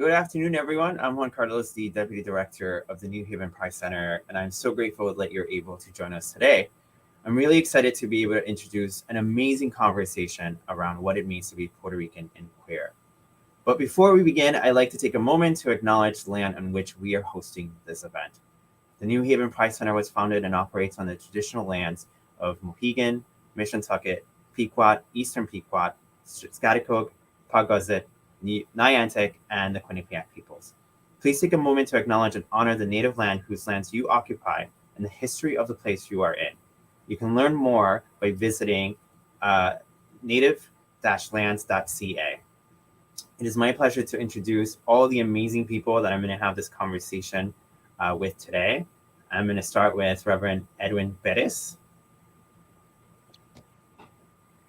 Good afternoon, everyone. I'm Juancarlos, the Deputy Director of the New Haven Pride Center, and I'm so grateful that you're able to join us today. I'm really excited to be able to introduce an amazing conversation around what it means to be Puerto Rican and queer. But before we begin, I'd like to take a moment to acknowledge the land on which we are hosting this event. The New Haven Pride Center was founded and operates on the traditional lands of Mohegan, Mishantucket, Pequot, Eastern Pequot, Schaghticoke, Paugussett, Niantic, and the Quinnipiac peoples. Please take a moment to acknowledge and honor the native land whose lands you occupy and the history of the place you are in. You can learn more by visiting native-lands.ca. It is my pleasure to introduce all the amazing people that I'm going to have this conversation with today. I'm going to start with Reverend Edwin Perez.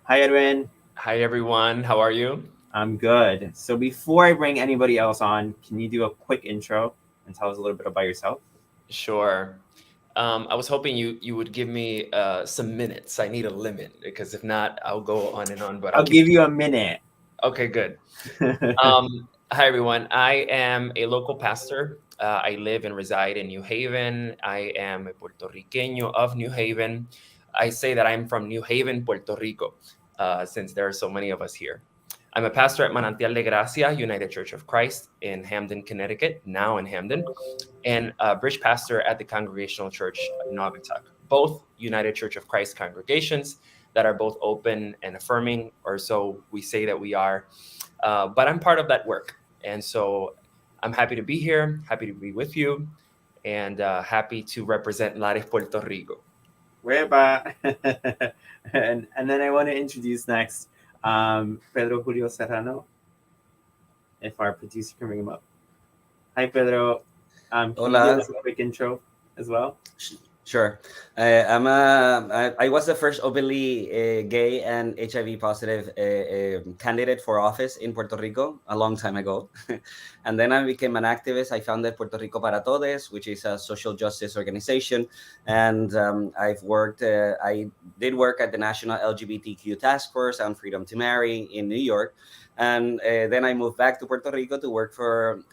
Hi, Edwin. Hi, everyone. How are you? I'm good. So before I bring anybody else on, can you do a quick intro and tell us a little bit about yourself? Sure. I was hoping you would give me some minutes. I need a limit because if not, I'll go on and on. But I'll give you a minute. Okay, good. Hi, everyone. I am a local pastor. I live and reside in New Haven. I am a Puerto Riqueño of New Haven. I say that I'm from New Haven, Puerto Rico, since there are so many of us here. I'm a pastor at Manantial de Gracia, United Church of Christ in Hamden, Connecticut, now in Hamden, and a bridge pastor at the Congregational Church of Naugatuck, both United Church of Christ congregations that are both open and affirming, or so we say that we are. But I'm part of that work. And so I'm happy to be here, happy to be with you, and happy to represent Lares, Puerto Rico. Whereby, and then I want to introduce next Pedro Julio Serrano, if our producer can bring him up. Hi, Pedro. Can you give us a quick intro as well? Sure. I was the first openly gay and HIV positive candidate for office in Puerto Rico a long time ago. And then I became an activist. I founded Puerto Rico para Todos, which is a social justice organization. And I did work at the National LGBTQ Task Force on Freedom to Marry in New York. And then I moved back to Puerto Rico to work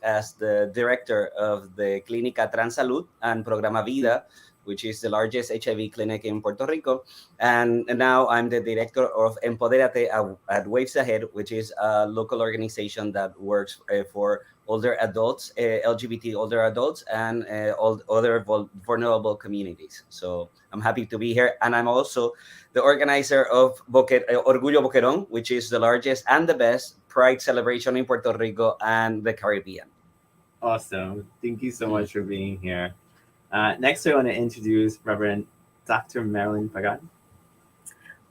as the director of the Clínica Transalud and Programa Vida, which is the largest HIV clinic in Puerto Rico. And now I'm the director of Empoderate at Waves Ahead, which is a local organization that works for older adults, LGBT older adults, and all other vulnerable communities. So I'm happy to be here. And I'm also the organizer of Orgullo Boquerón, which is the largest and the best Pride celebration in Puerto Rico and the Caribbean. Awesome. Thank you so much for being here. Next, I want to introduce Reverend Dr. Marilyn Pagan.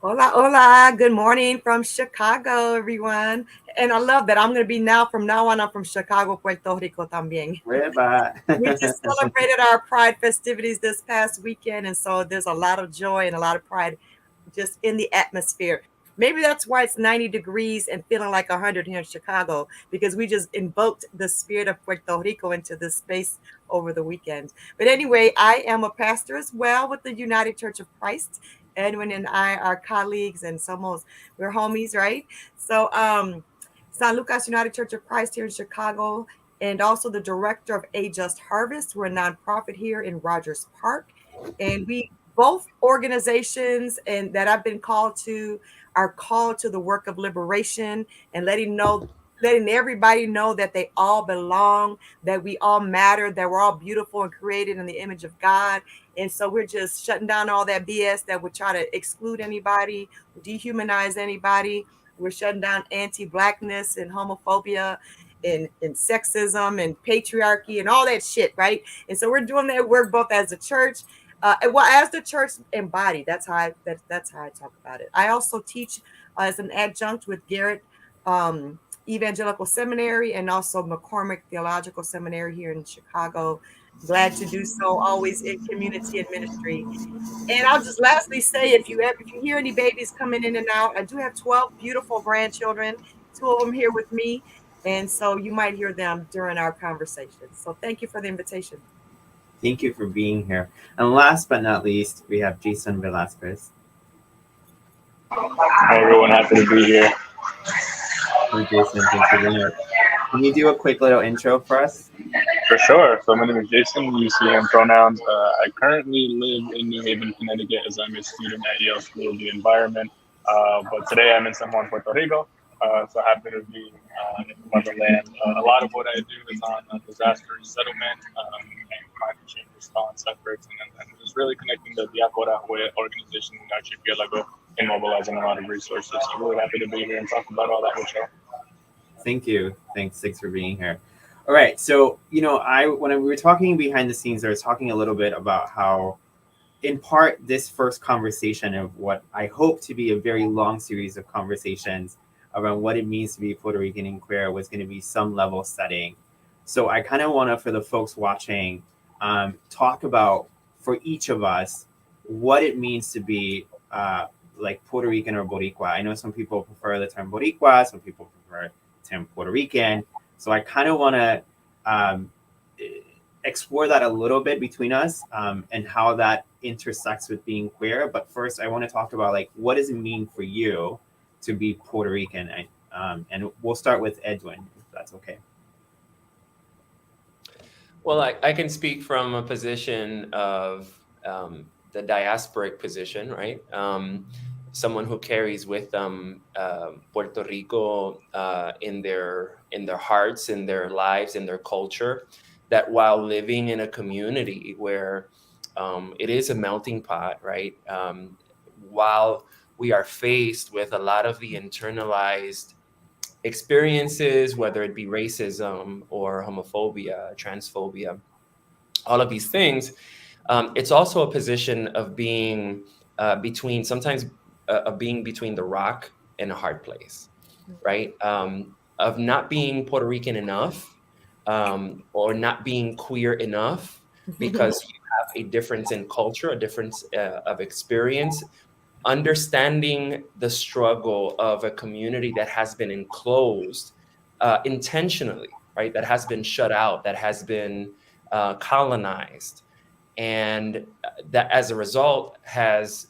Hola, hola. Good morning from Chicago, everyone. And I love that. I'm going to be from now on, I'm from Chicago, Puerto Rico también. We just celebrated our Pride festivities this past weekend. And so there's a lot of joy and a lot of pride just in the atmosphere. Maybe that's why it's 90 degrees and feeling like 100 here in Chicago, because we just invoked the spirit of Puerto Rico into this space over the weekend. But anyway, I am a pastor as well with the United Church of Christ. Edwin and I are colleagues and we're homies, right? So San Lucas United Church of Christ here in Chicago, and also the director of A Just Harvest. We're a nonprofit here in Rogers Park. And we both organizations and that I've been called to are called to the work of liberation and letting everybody know that they all belong, that we all matter, that we're all beautiful and created in the image of God. And so we're just shutting down all that BS that would try to exclude anybody, dehumanize anybody. We're shutting down anti-Blackness and homophobia and sexism and patriarchy and all that shit, right? And so we're doing that work both as a church, as the church embodied. That's how I talk about it. I also teach as an adjunct with Garrett Evangelical Seminary and also McCormick Theological Seminary here in Chicago. Glad to do so, always in community and ministry. And I'll just lastly say, if you hear any babies coming in and out, I do have 12 beautiful grandchildren, 2 of them here with me. And so you might hear them during our conversation. So thank you for the invitation. Thank you for being here. And last but not least, we have Jason Velasquez. Hi, everyone. Happy to be here. Hey, Jason. Thanks for being here. Can you do a quick little intro for us? For sure. So my name is Jason. We use he, him pronouns. I currently live in New Haven, Connecticut, as I'm a student at Yale School of the Environment. But today I'm in San Juan, Puerto Rico. So happy to be in the motherland. A lot of what I do is on disaster settlement and climate change response efforts, and just really connecting the Diaspora with organizations in Archipelago and mobilizing a lot of resources. So really happy to be here and talk about all that with you. Thank you. Thanks for being here. All right. So, when we were talking behind the scenes, I was talking a little bit about how, in part, this first conversation of what I hope to be a very long series of conversations around what it means to be Puerto Rican and queer was going to be some level setting. So I kind of want to, for the folks watching, talk about, for each of us, what it means to be like Puerto Rican or Boricua. I know some people prefer the term Boricua, some people prefer the term Puerto Rican. So I kind of want to explore that a little bit between us and how that intersects with being queer. But first, I want to talk about what does it mean for you to be Puerto Rican? And we'll start with Edwin, if that's okay. Well, I can speak from a position of the diasporic position, right? Someone who carries with them Puerto Rico in their hearts, in their lives, in their culture, that while living in a community where it is a melting pot, right? While we are faced with a lot of the internalized experiences, whether it be racism or homophobia, transphobia, all of these things, it's also a position of being between the rock and a hard place, right? Of not being Puerto Rican enough or not being queer enough because you have a difference in culture, a difference of experience, understanding the struggle of a community that has been enclosed intentionally, right? That has been shut out, that has been colonized, and that as a result has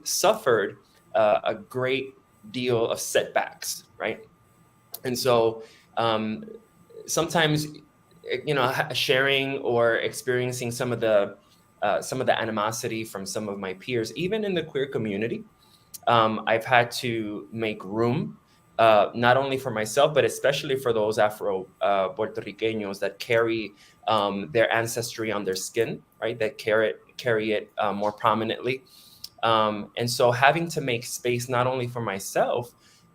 suffered a great deal of setbacks, right? And so sometimes, sharing or experiencing some of the animosity from some of my peers, even in the queer community, I've had to make room, not only for myself, but especially for those Afro Puerto Ricanos that carry their ancestry on their skin, right? That carry it more prominently. And so having to make space not only for myself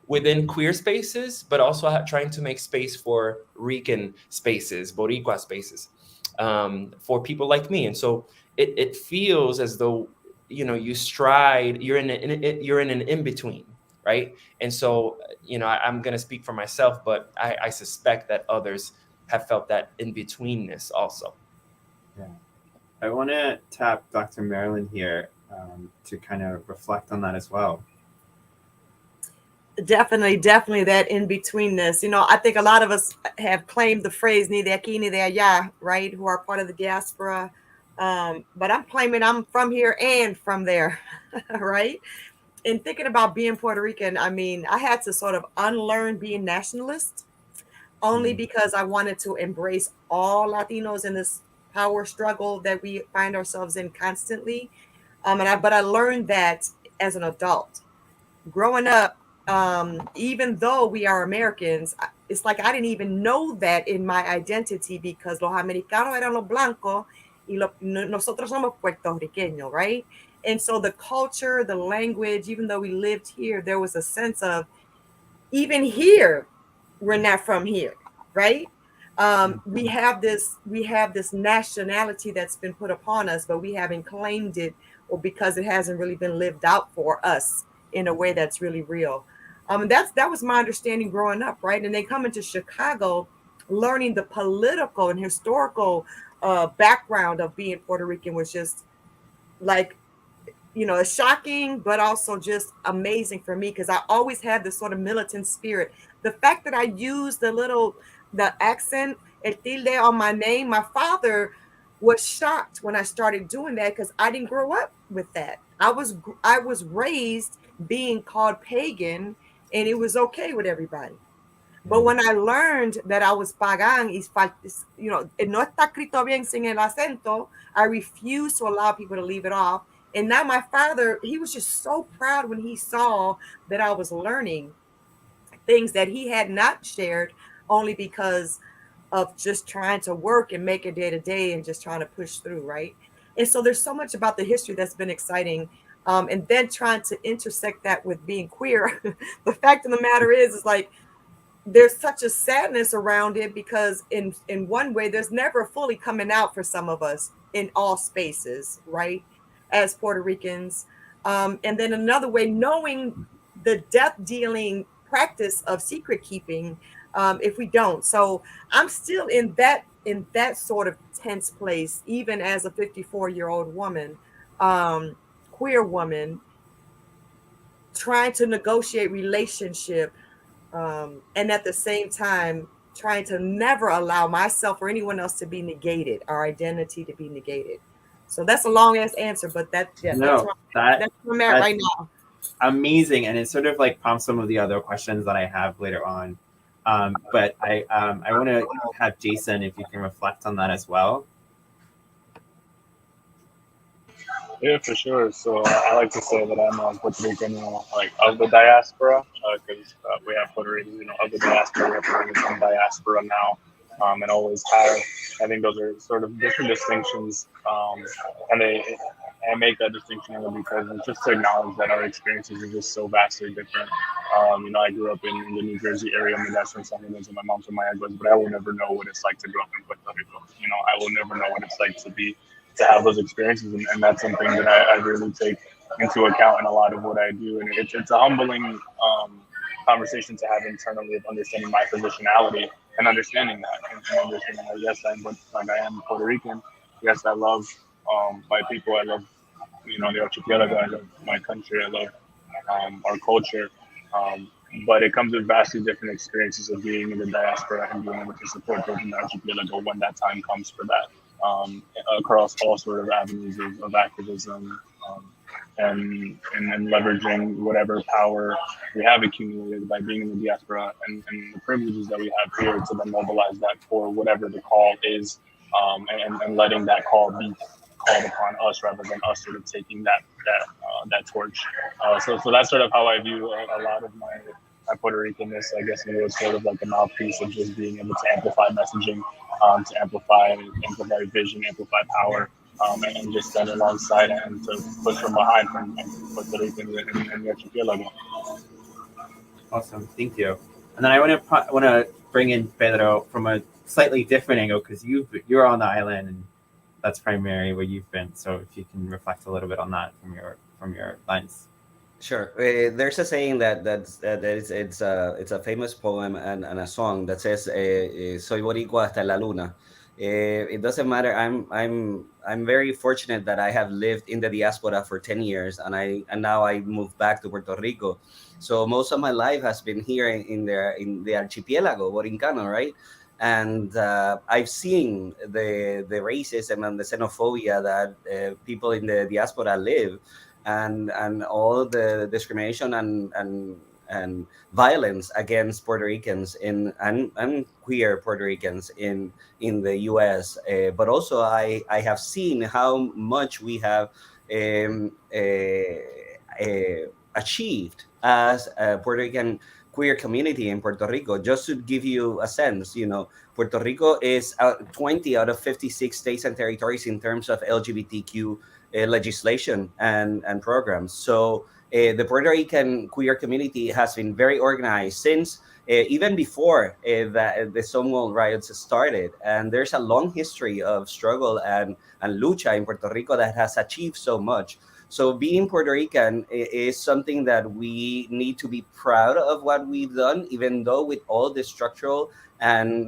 within queer spaces, but also trying to make space for Rican spaces, Boricua spaces, for people like me. And so it feels as though, you're in an in-between, right? And so, I'm going to speak for myself, but I suspect that others have felt that in-betweenness also. Yeah. I want to tap Dr. Marilyn here to kind of reflect on that as well. Definitely that in-betweenness. I think a lot of us have claimed the phrase ni de aquí ni de allá, right? Who are part of the diaspora. But I'm claiming I'm from here and from there, right? And thinking about being Puerto Rican, I mean, I had to sort of unlearn being nationalist only because I wanted to embrace all Latinos in this power struggle that we find ourselves in constantly. But I learned that as an adult. Growing up, even though we are Americans, it's like I didn't even know that in my identity because los americanos eran los blancos y nosotros somos puertorriqueños, right? And so the culture, the language, even though we lived here, there was a sense of, even here, we're not from here, right? We have this nationality that's been put upon us, but we haven't claimed it, or because it hasn't really been lived out for us in a way that's really real. That was my understanding growing up, right? And then coming to Chicago, learning the political and historical background of being Puerto Rican was just shocking, but also just amazing for me because I always had this sort of militant spirit. The fact that I used the accent, el tilde on my name, my father was shocked when I started doing that because I didn't grow up with that. I was raised being called pagan, and it was okay with everybody. But when I learned that I was pagan, you know, no está escrito bien sin el acento, I refused to allow people to leave it off. And now my father, he was just so proud when he saw that I was learning things that he had not shared, only because of just trying to work and make it day to day and just trying to push through, right? And so there's so much about the history that's been exciting. And then trying to intersect that with being queer. The fact of the matter is like, there's such a sadness around it, because in one way, there's never fully coming out for some of us in all spaces, right, as Puerto Ricans. And then another way, knowing the death dealing practice of secret keeping, if we don't. So I'm still in that sort of tense place, even as a 54-year-old woman, queer woman, trying to negotiate relationship, and at the same time trying to never allow myself or anyone else to be negated, our identity to be negated. So that's a long ass answer, but that's where I'm at right now. Amazing, and it sort of like prompts some of the other questions that I have later on. But I want to have Jason, if you can reflect on that as well. Yeah, for sure. So I like to say that I'm a Puerto Rican, like of the diaspora, because we have Puerto Ricans, of the diaspora. We have Puerto Ricans in diaspora now, and always have. I think those are sort of different distinctions, and I make that distinction only because it's just to acknowledge that our experiences are just so vastly different. I grew up in the New Jersey area. My dad's from San Lorenzo, my mom's from Miami, but I will never know what it's like to grow up in Puerto Rico. I will never know what it's like to have those experiences, and that's something that I really take into account in a lot of what I do. And it's a humbling conversation to have internally of understanding my positionality and understanding that, and understanding that, yes, I am Puerto Rican. Yes, I love my people. I love the archipelago. I love my country. I love our culture. But it comes with vastly different experiences of being in the diaspora and being able to support those in the archipelago when that time comes for that. Across all sort of avenues of activism, and leveraging whatever power we have accumulated by being in the diaspora, and the privileges that we have here to then mobilize that for whatever the call is, and letting that call be called upon us rather than us sort of taking that torch. So that's sort of how I view a lot of my Puerto Ricanness. I guess it was sort of like a mouthpiece of just being able to amplify messaging, to amplify vision, amplify power, and just stand alongside and to push from behind from Puerto Rico and the archipelago. Awesome, thank you. And then I want to bring in Pedro from a slightly different angle, because you're on the island and that's primarily where you've been. So if you can reflect a little bit on that from your lens. Sure. There's a saying that it's a famous poem and a song that says "Soy boricua hasta la luna." It doesn't matter. I'm very fortunate that I have lived in the diaspora for 10 years, and now I moved back to Puerto Rico. So most of my life has been here in the archipelago Borincano, right? And I've seen the racism and the xenophobia that people in the diaspora live. And all the discrimination and violence against Puerto Ricans and queer Puerto Ricans in the U.S. But also I have seen how much we have achieved as a Puerto Rican queer community in Puerto Rico. Just to give you a sense, Puerto Rico is 20 out of 56 states and territories in terms of LGBTQ legislation and programs. So the Puerto Rican queer community has been very organized since even before the Stonewall riots started. And there's a long history of struggle and lucha in Puerto Rico that has achieved so much. So being Puerto Rican is something that we need to be proud of what we've done, even though with all the structural and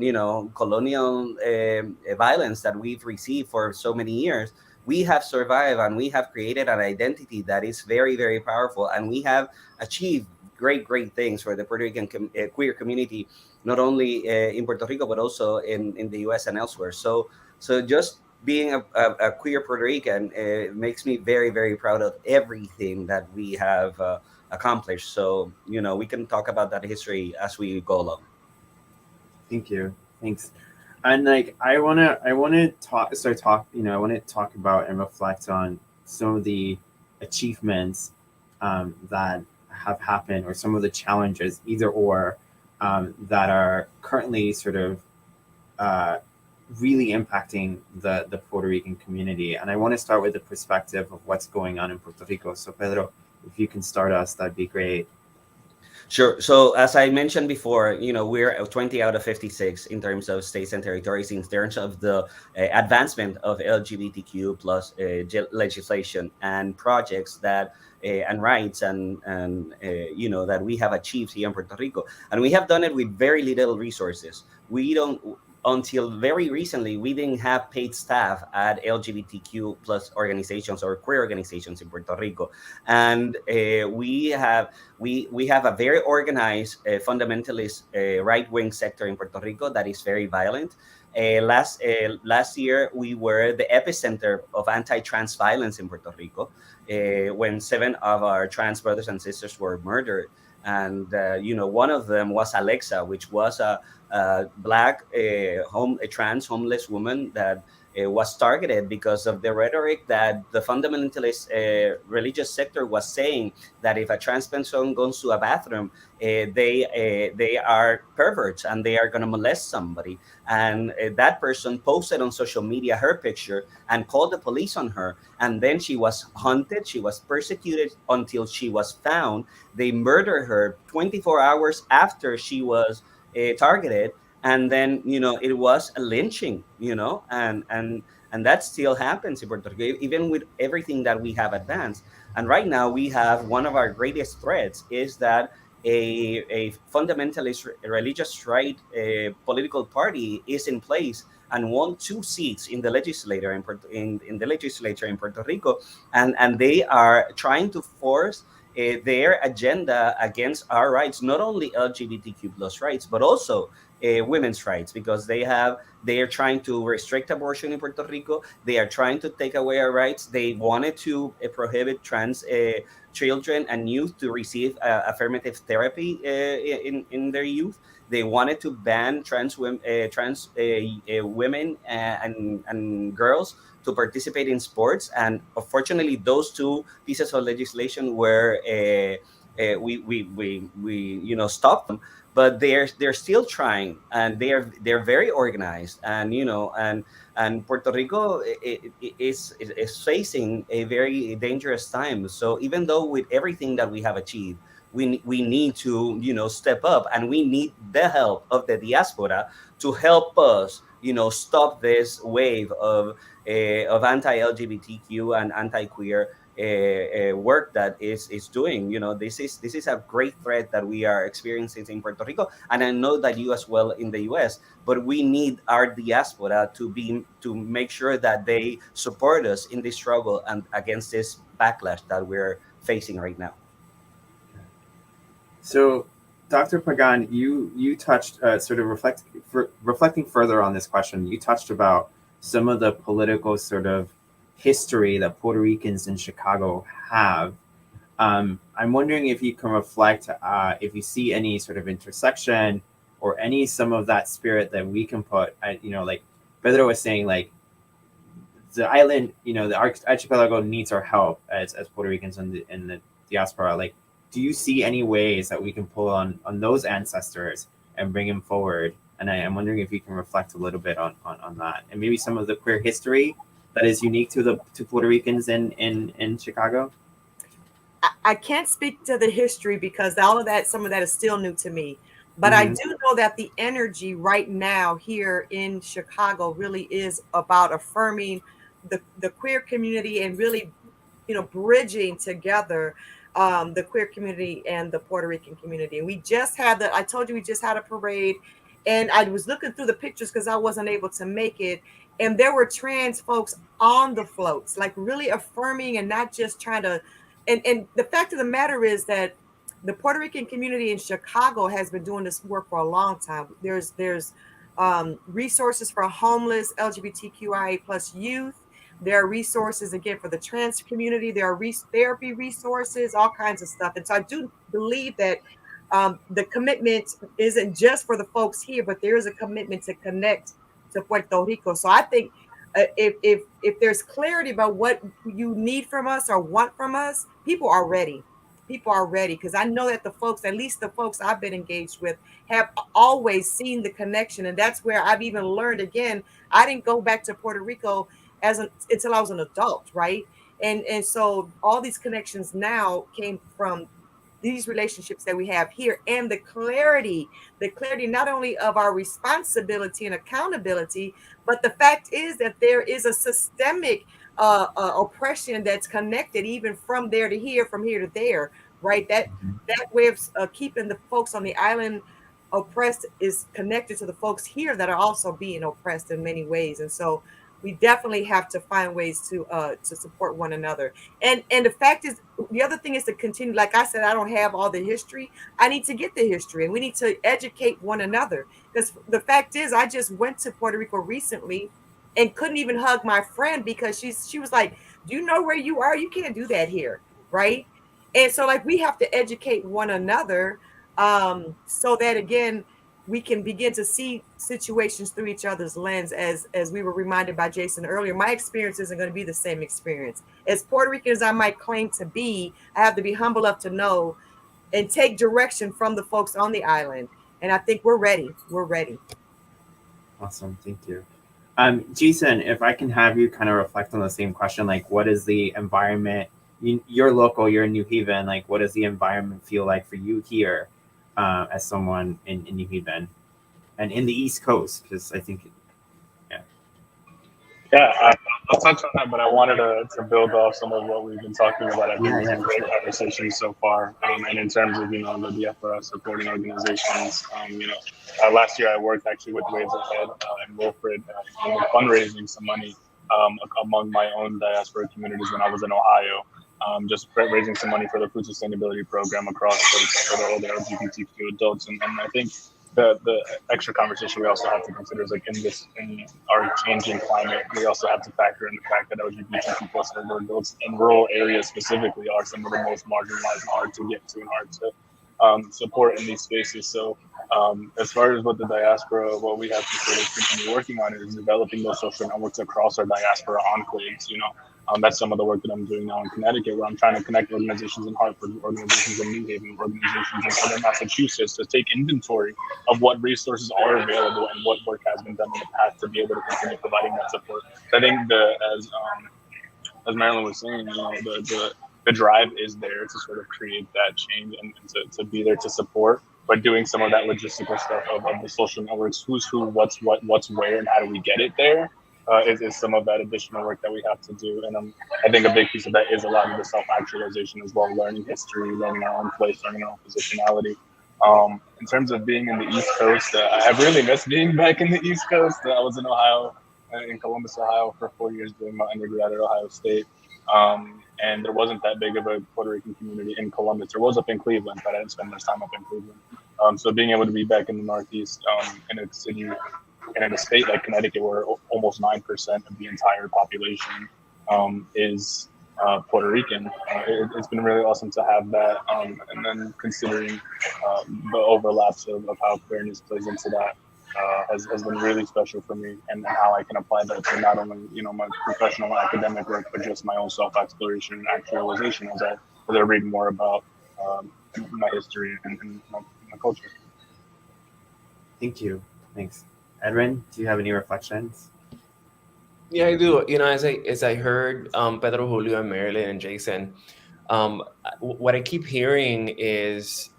colonial violence that we've received for so many years. We have survived and we have created an identity that is very, very powerful. And we have achieved great things for the Puerto Rican queer community, not only in Puerto Rico, but also in the US and elsewhere. So just being a queer Puerto Rican makes me very, very proud of everything that we have accomplished. So, we can talk about that history as we go along. Thank you. Thanks. And like I wanna talk about and reflect on some of the achievements that have happened, or some of the challenges, either or, that are currently sort of really impacting the Puerto Rican community. And I want to start with the perspective of what's going on in Puerto Rico. So Pedro, if you can start us, that'd be great. Sure. So as I mentioned before, we're 20 out of 56 in terms of states and territories, in terms of the advancement of LGBTQ plus legislation and projects that and rights and that we have achieved here in Puerto Rico. And we have done it with very little resources. We don't, until very recently, we didn't have paid staff at LGBTQ plus organizations or queer organizations in Puerto Rico. And we have a very organized fundamentalist right-wing sector in Puerto Rico that is very violent. Last year, we were the epicenter of anti-trans violence in Puerto Rico, when 7 of our trans brothers and sisters were murdered. And one of them was Alexa, which was a Black a trans homeless woman that was targeted because of the rhetoric that the fundamentalist religious sector was saying, that if a trans person goes to a bathroom, they are perverts and they are going to molest somebody. And that person posted on social media her picture and called the police on her. And then she was hunted. She was persecuted until she was found. They murdered her 24 hours after she was targeted. And then, it was a lynching, and that still happens in Puerto Rico, even with everything that we have advanced. And right now we have one of our greatest threats is that a fundamentalist religious right political party is in place and won 2 seats in the legislature in the legislature in Puerto Rico, and they are trying to force their agenda against our rights, not only LGBTQ plus rights, but also women's rights, because they are trying to restrict abortion in Puerto Rico. They are trying to take away our rights. They wanted to prohibit trans children and youth to receive affirmative therapy in their youth. They wanted to ban trans women and girls to participate in sports. And unfortunately, those 2 pieces of legislation were we stopped them. But they're still trying, and they're very organized, and and Puerto Rico is facing a very dangerous time. So even though with everything that we have achieved, we need to step up, and we need the help of the diaspora to help us stop this wave of anti-LGBTQ and anti-queer work that is doing. This is a great threat that we are experiencing in Puerto Rico, and I know that you as well in the US. But we need our diaspora to make sure that they support us in this struggle and against this backlash that we're facing right now. So, Dr. Pagan, you touched sort of reflecting further on this question. You touched about some of the political sort of history that Puerto Ricans in Chicago have. I'm wondering if you can reflect, if you see any sort of intersection or some of that spirit that we can put, like Pedro was saying, like the island, the archipelago needs our help as Puerto Ricans in the diaspora. Like, do you see any ways that we can pull on those ancestors and bring them forward? And I'm wondering if you can reflect a little bit on that, and maybe some of the queer history that is unique to Puerto Ricans in Chicago? I can't speak to the history because some of that is still new to me. But I do know that the energy right now here in Chicago really is about affirming the queer community and really, bridging together the queer community and the Puerto Rican community. And we just had I told you we just had a parade, and I was looking through the pictures because I wasn't able to make it. And there were trans folks on the floats, like really affirming and not just trying to. And the fact of the matter is that the Puerto Rican community in Chicago has been doing this work for a long time. There's resources for homeless LGBTQIA plus youth. There are resources, again, for the trans community. There are therapy resources, all kinds of stuff. And so I do believe that the commitment isn't just for the folks here, but there is a commitment to connect to Puerto Rico. So I think if there's clarity about what you need from us or want from us, people are ready. People are ready, because I know that the folks, at least the folks I've been engaged with, have always seen the connection, and that's where I've even learned. Again, I didn't go back to Puerto Rico until I was an adult, right? And so all these connections now came from these relationships that we have here, and the clarity not only of our responsibility and accountability, but the fact is that there is a systemic oppression that's connected even from there to here, from here to there, right? That way of keeping the folks on the island oppressed is connected to the folks here that are also being oppressed in many ways. And so we definitely have to find ways to support one another. And the fact is, the other thing is to continue. Like I said, I don't have all the history. I need to get the history, and we need to educate one another. Because the fact is, I just went to Puerto Rico recently and couldn't even hug my friend because she was like, "Do you know where you are? You can't do that here," right? And so, like, we have to educate one another, so that again, we can begin to see situations through each other's lens. As we were reminded by Jason earlier, my experience isn't going to be the same experience. As Puerto Rican as I might claim to be, I have to be humble enough to know and take direction from the folks on the island. And I think we're ready. We're ready. Awesome. Thank you. Jason, if I can have you kind of reflect on the same question, like, what is the environment? You're local, you're in New Haven. Like, what does the environment feel like for you here as someone in New Haven and in the East Coast? Because I think, I'll touch on that, but I wanted to build off some of what we've been talking about. I think it's been great conversation so far. And in terms of, the diaspora supporting organizations, last year I worked actually with Waves Ahead and Wilfred fundraising some money among my own diaspora communities when I was in Ohio. Just raising some money for the food sustainability program across for the older LGBTQ adults. And I think the extra conversation we also have to consider is, like, in our changing climate, we also have to factor in the fact that LGBTQ plus adults in rural areas specifically are some of the most marginalized and hard to get to and hard to support in these spaces. So as far as what the diaspora, what we have to sort of continue working on is developing those social networks across our diaspora enclaves. That's some of the work that I'm doing now in Connecticut, where I'm trying to connect organizations in Hartford, organizations in New Haven, organizations in Southern Massachusetts to take inventory of what resources are available and what work has been done in the past to be able to continue providing that support. So I think as Marilyn was saying, the drive is there to sort of create that change and to be there to support, but doing some of that logistical stuff of the social networks, who's who, what's what, what's where, and how do we get it there. Is some of that additional work that we have to do. And I think a big piece of that is a lot of the self-actualization as well, learning history, learning our own place, learning our own positionality. In terms of being in the East Coast, I really missed being back in the East Coast. I was in Ohio, in Columbus, Ohio for 4 years doing my undergrad at Ohio State. And there wasn't that big of a Puerto Rican community in Columbus. There was up in Cleveland, but I didn't spend much time up in Cleveland. So being able to be back in the Northeast, in a city, and in a state like Connecticut, where almost 9% of the entire population is Puerto Rican, it's been really awesome to have that. And then considering the overlaps of how queerness plays into that has been really special for me, and how I can apply that to not only my professional and academic work, but just my own self-exploration and actualization as I read more about my history and my culture. Thank you. Thanks. Edwin, do you have any reflections? Yeah, I do. As I heard Pedro, Julio, and Marilyn, and Jason, what I keep hearing is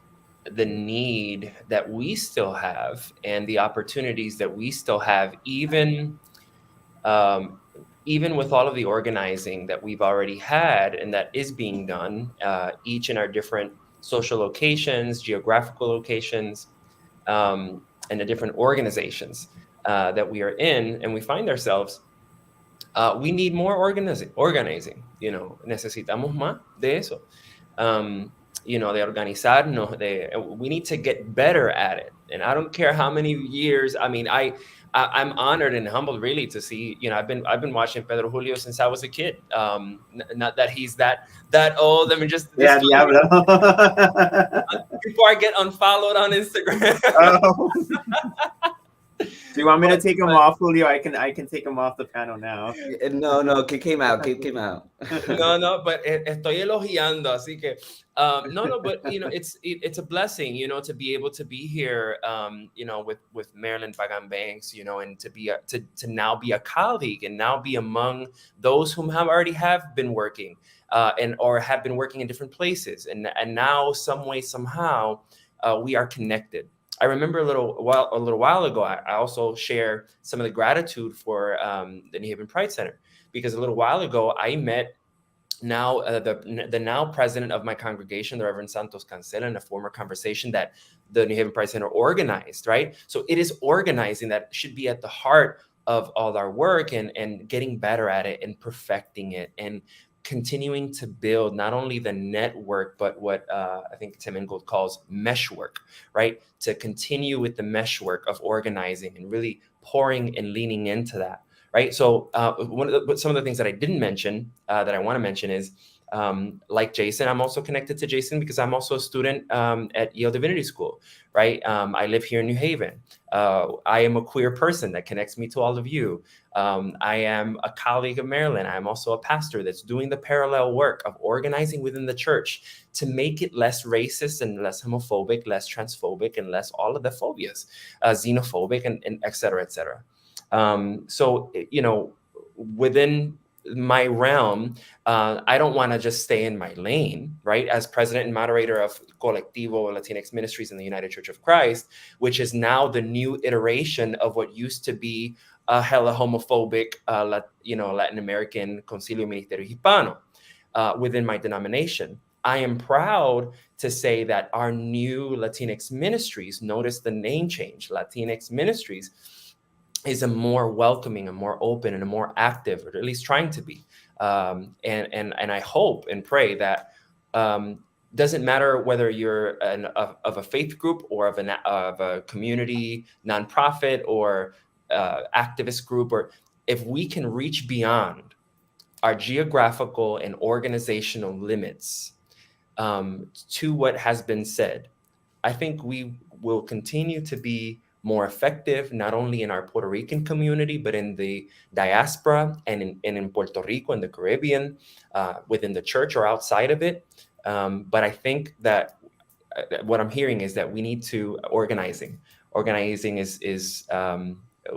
the need that we still have and the opportunities that we still have, even with all of the organizing that we've already had and that is being done, each in our different social locations, geographical locations, and the different organizations that we are in, and we find ourselves, we need more organizing. Necesitamos más de eso. De organizarnos. We need to get better at it. And I don't care how many years. I mean, I'm honored and humbled really to see, I've been watching Pedro Julio since I was a kid. Not that he's that old. I mean, just Diablo. before I get unfollowed on Instagram. Oh. Do you want me to take him off, Julio? I can take him off the panel now. No, kick him out. No, but estoy elogiando, así que no, but it's a blessing, to be able to be here, with Marilyn Pagan Banks, and to be to now be a colleague and now be among those whom already have been working, or have been working in different places, and now some way somehow we are connected. I remember a little while ago, I also share some of the gratitude for the New Haven Pride Center, because a little while ago I met now the now president of my congregation, the Reverend Santos Cancela, in a former conversation that the New Haven Pride Center organized, right? So it is organizing that should be at the heart of all our work, and getting better at it and perfecting it and continuing to build not only the network, but what I think Tim Ingold calls mesh work, right? To continue with the mesh work of organizing and really pouring and leaning into that, right? So some of the things that I didn't mention that I want to mention is, like Jason, I'm also connected to Jason because I'm also a student at Yale Divinity School, right? I live here in New Haven. I am a queer person that connects me to all of you. I am a colleague of Marilyn. I'm also a pastor that's doing the parallel work of organizing within the church to make it less racist and less homophobic, less transphobic, and less all of the phobias, xenophobic, and et cetera, et cetera. So, within my realm, I don't want to just stay in my lane, right? As president and moderator of Colectivo Latinx Ministries in the United Church of Christ, which is now the new iteration of what used to be a hella homophobic, Latin American Concilio Ministerio Hispano within my denomination. I am proud to say that our new Latinx Ministries, notice the name change, Latinx Ministries, is a more welcoming, a more open, and a more active, or at least trying to be. And I hope and pray that doesn't matter whether you're of a faith group or of a community nonprofit or activist group, or if we can reach beyond our geographical and organizational limits to what has been said, I think we will continue to be more effective, not only in our Puerto Rican community, but in the diaspora and in Puerto Rico and the Caribbean, within the church or outside of it. But I think that what I'm hearing is that we need to organizing is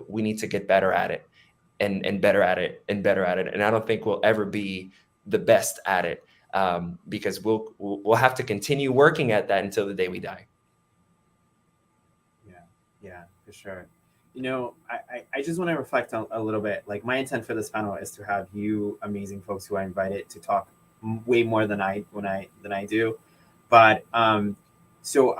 we need to get better at it and better at it and better at it. And I don't think we'll ever be the best at it because we'll have to continue working at that until the day we die. Yeah, for sure. I just want to reflect on a little bit. Like, my intent for this panel is to have you amazing folks who I invited to talk way more than I do. But so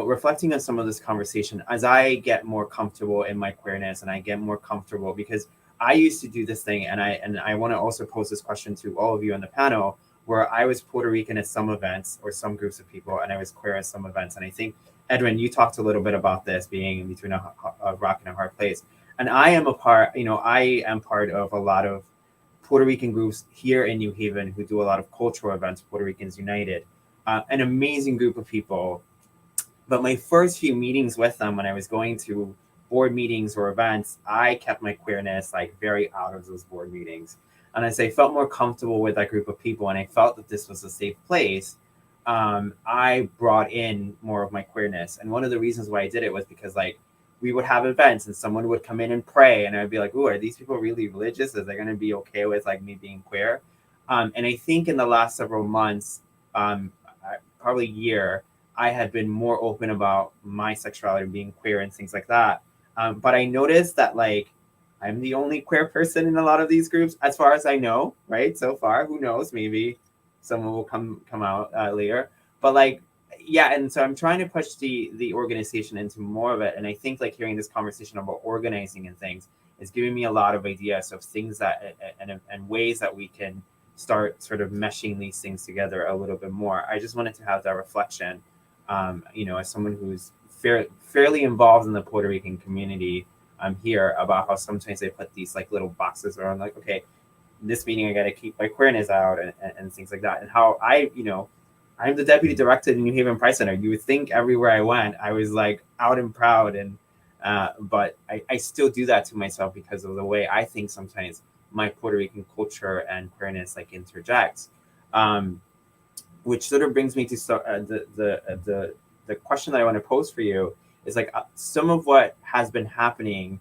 reflecting on some of this conversation, as I get more comfortable in my queerness and I get more comfortable, because I used to do this thing, and I want to also pose this question to all of you on the panel, where I was Puerto Rican at some events or some groups of people, and I was queer at some events. And I think, Edwin, you talked a little bit about this being in between a rock and a hard place. And I am part of a lot of Puerto Rican groups here in New Haven who do a lot of cultural events, Puerto Ricans United, an amazing group of people. But my first few meetings with them, when I was going to board meetings or events, I kept my queerness very out of those board meetings. And as I felt more comfortable with that group of people and I felt that this was a safe place, I brought in more of my queerness. And one of the reasons why I did it was because we would have events and someone would come in and pray, and I'd be like, "Ooh, are these people really religious? Is they going to be okay with me being queer?" And I think in the last several months, probably a year, I had been more open about my sexuality, being queer and things like that. But I noticed that I'm the only queer person in a lot of these groups, as far as I know, right? So far, who knows? Maybe someone will come out later. But and so I'm trying to push the organization into more of it. And I think hearing this conversation about organizing and things is giving me a lot of ideas of things that and ways that we can start sort of meshing these things together a little bit more. I just wanted to have that reflection, as someone who's fairly involved in the Puerto Rican community here, about how sometimes they put these like little boxes around, like, okay, this meeting I got to keep my queerness out and things like that. And how I'm the deputy director of the New Haven Pride Center. You would think everywhere I went, I was like out and proud, and but I still do that to myself because of the way I think sometimes my Puerto Rican culture and queerness like interjects, which sort of brings me to the question that I want to pose for you is like some of what has been happening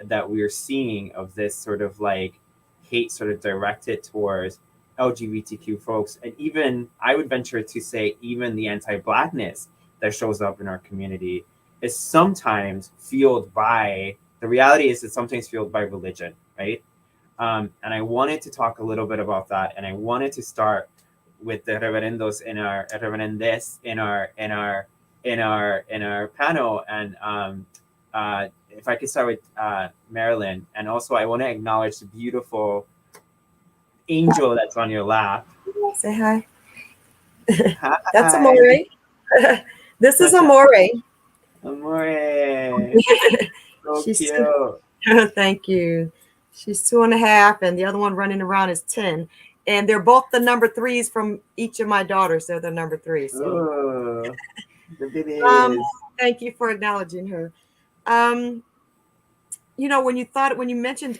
that we're seeing of this sort of like hate sort of directed towards LGBTQ folks, and even I would venture to say even the anti-Blackness that shows up in our community is sometimes fueled by, the reality is it's sometimes fueled by religion, right? And I wanted to talk a little bit about that, and I wanted to start with the reverendos reverendes in our panel, and if I could start with Marilyn, and also I want to acknowledge the beautiful angel that's on your lap. Say hi. Hi. That's Amore. This is Amore. Amore. So She's cute. Thank you. She's 2.5, and the other one running around is 10. And they're both the number 3s from each of my daughters. They're the number 3s. So. Ooh, the thank you for acknowledging her. When you mentioned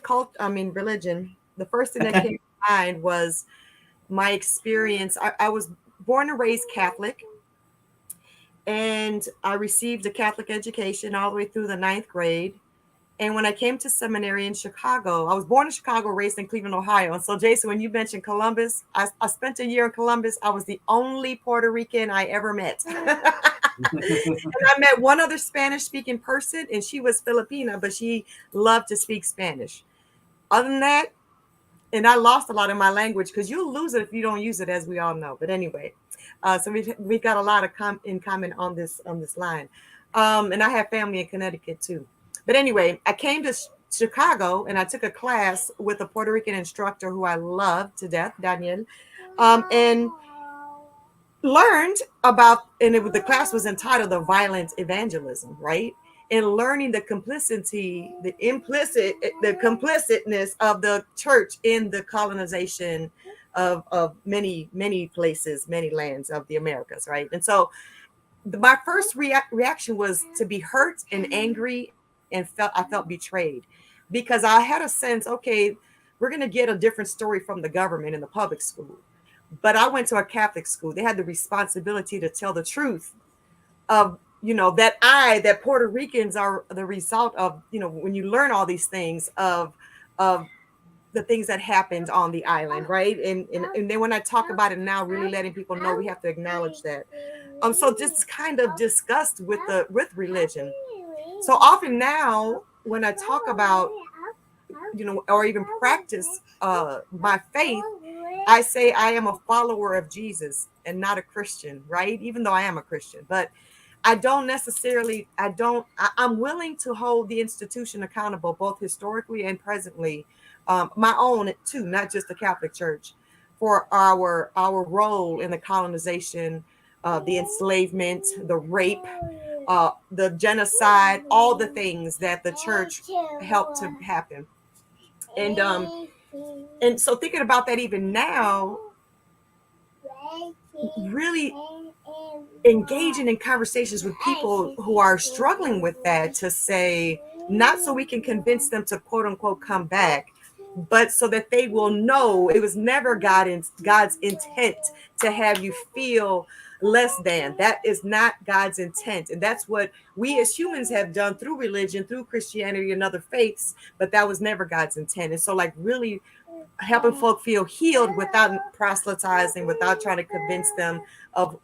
religion, the first thing that came to mind was my experience. I was born and raised Catholic, and I received a Catholic education all the way through the 9th grade. And when I came to seminary in Chicago, I was born in Chicago, raised in Cleveland, Ohio. And so, Jason, when you mentioned Columbus, I spent a year in Columbus. I was the only Puerto Rican I ever met. And I met one other Spanish-speaking person, and she was Filipina, but she loved to speak Spanish. Other than that, and I lost a lot of my language because you'll lose it if you don't use it, as we all know. But anyway, so we've got a lot of in common on this line. And I have family in Connecticut too. But anyway, I came to Chicago and I took a class with a Puerto Rican instructor who I love to death, Daniel, and learned about, the class was entitled The Violent Evangelism, right? And learning the complicitness of the church in the colonization of many, many places, many lands of the Americas, right? And so my first reaction was to be hurt and angry, and I felt betrayed, because I had a sense, okay, we're going to get a different story from the government in the public school. But I went to a Catholic school. They had the responsibility to tell the truth of, that Puerto Ricans are the result of, when you learn all these things of the things that happened on the island, right? And then when I talk about it now, really letting people know we have to acknowledge that. So just kind of disgust with religion. So often now when I talk about, or even practice my faith, I say I am a follower of Jesus and not a Christian, right? Even though I am a Christian, but I don't necessarily, I'm willing to hold the institution accountable, both historically and presently, my own too, not just the Catholic Church, for our role in the colonization, the enslavement, the rape, the genocide, all the things that the church helped to happen. And so thinking about that even now, really engaging in conversations with people who are struggling with that, to say, not so we can convince them to quote unquote come back, but so that they will know it was never God's intent to have you feel less than. That is not God's intent. And that's what we as humans have done through religion, through Christianity and other faiths, but that was never God's intent. And so like really helping folk feel healed without proselytizing, without trying to convince them of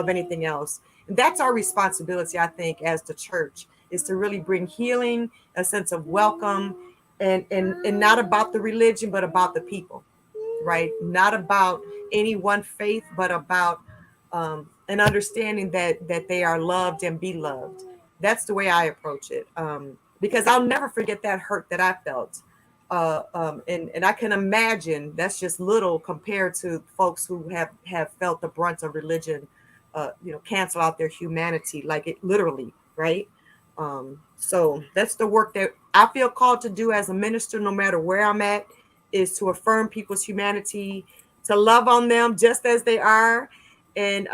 anything else. And that's our responsibility, I think, as the church, is to really bring healing, a sense of welcome, and not about the religion, but about the people, right? Not about any one faith, but about an understanding that they are loved and be loved. That's the way I approach it, because I'll never forget that hurt that I felt. And I can imagine that's just little compared to folks who have felt the brunt of religion, cancel out their humanity, like it literally right? So that's the work that I feel called to do as a minister, no matter where I'm at, is to affirm people's humanity, to love on them just as they are, and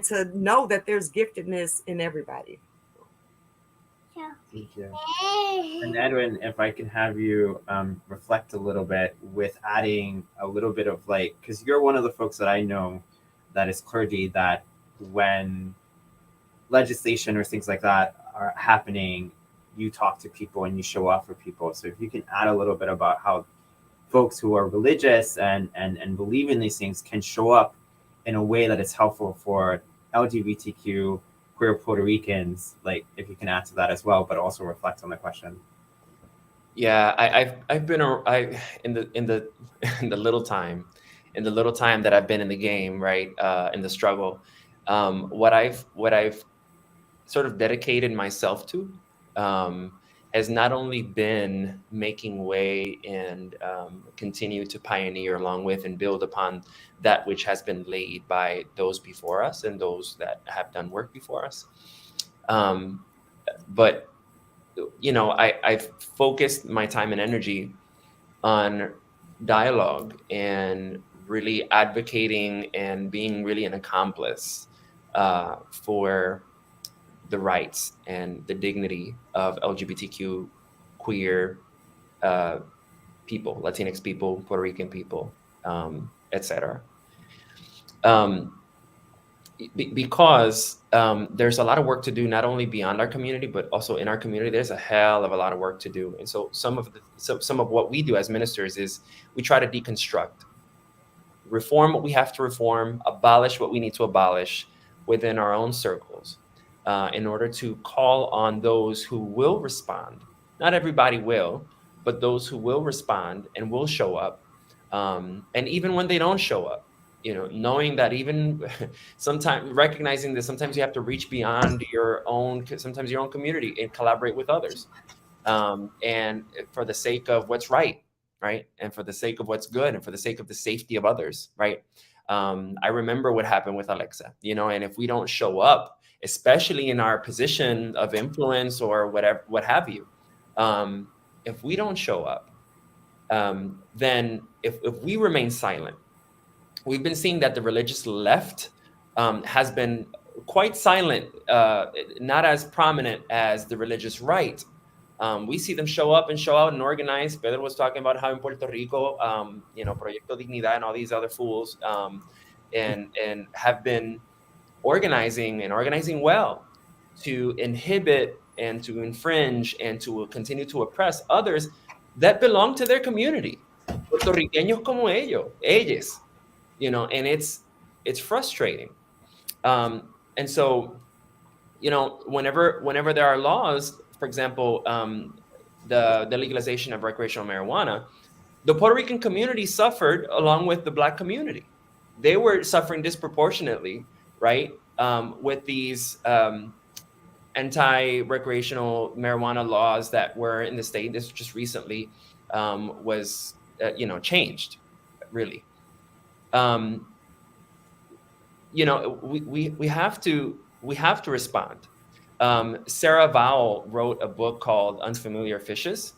to know that there's giftedness in everybody. Thank you. And Edwin, if I can have you reflect a little bit with adding a little bit of like, because you're one of the folks that I know that is clergy, that when legislation or things like that are happening, you talk to people and you show up for people. So if you can add a little bit about how folks who are religious and believe in these things can show up in a way that is helpful for LGBTQ queer Puerto Ricans, like if you can add to that as well, but also reflect on the question. Yeah, I've been in the little time that I've been in the game, right, in the struggle, what I've sort of dedicated myself to has not only been making way and continue to pioneer along with and build upon that which has been laid by those before us and those that have done work before us, but I've focused my time and energy on dialogue and really advocating and being really an accomplice for the rights and the dignity of LGBTQ queer people, Latinx people, Puerto Rican people, etc. Because there's a lot of work to do, not only beyond our community, but also in our community. There's a hell of a lot of work to do. And so some of what we do as ministers is we try to deconstruct, reform what we have to reform, abolish what we need to abolish within our own circles, in order to call on those who will respond. Not everybody will, but those who will respond and will show up. And even when they don't show up, knowing that even sometimes recognizing that sometimes you have to reach beyond sometimes your own community and collaborate with others. And for the sake of what's right? And for the sake of what's good and for the sake of the safety of others, right? I remember what happened with Alexa, and if we don't show up, especially in our position of influence or whatever, what have you, if we don't show up, then if we remain silent, we've been seeing that the religious left has been quite silent, not as prominent as the religious right. We see them show up and show out and organize. Pedro was talking about how in Puerto Rico, Proyecto Dignidad and all these other fools, and have been organizing well to inhibit and to infringe and to continue to oppress others that belong to their community, puertorriqueños como ellos, and it's frustrating. And so, whenever there are laws, for example, the legalization of recreational marijuana, the Puerto Rican community suffered along with the Black community. They were suffering disproportionately, right, with these anti-recreational marijuana laws that were in the state. This just recently was, changed, really. We have to respond. Sarah Vowell wrote a book called Unfamiliar Fishes,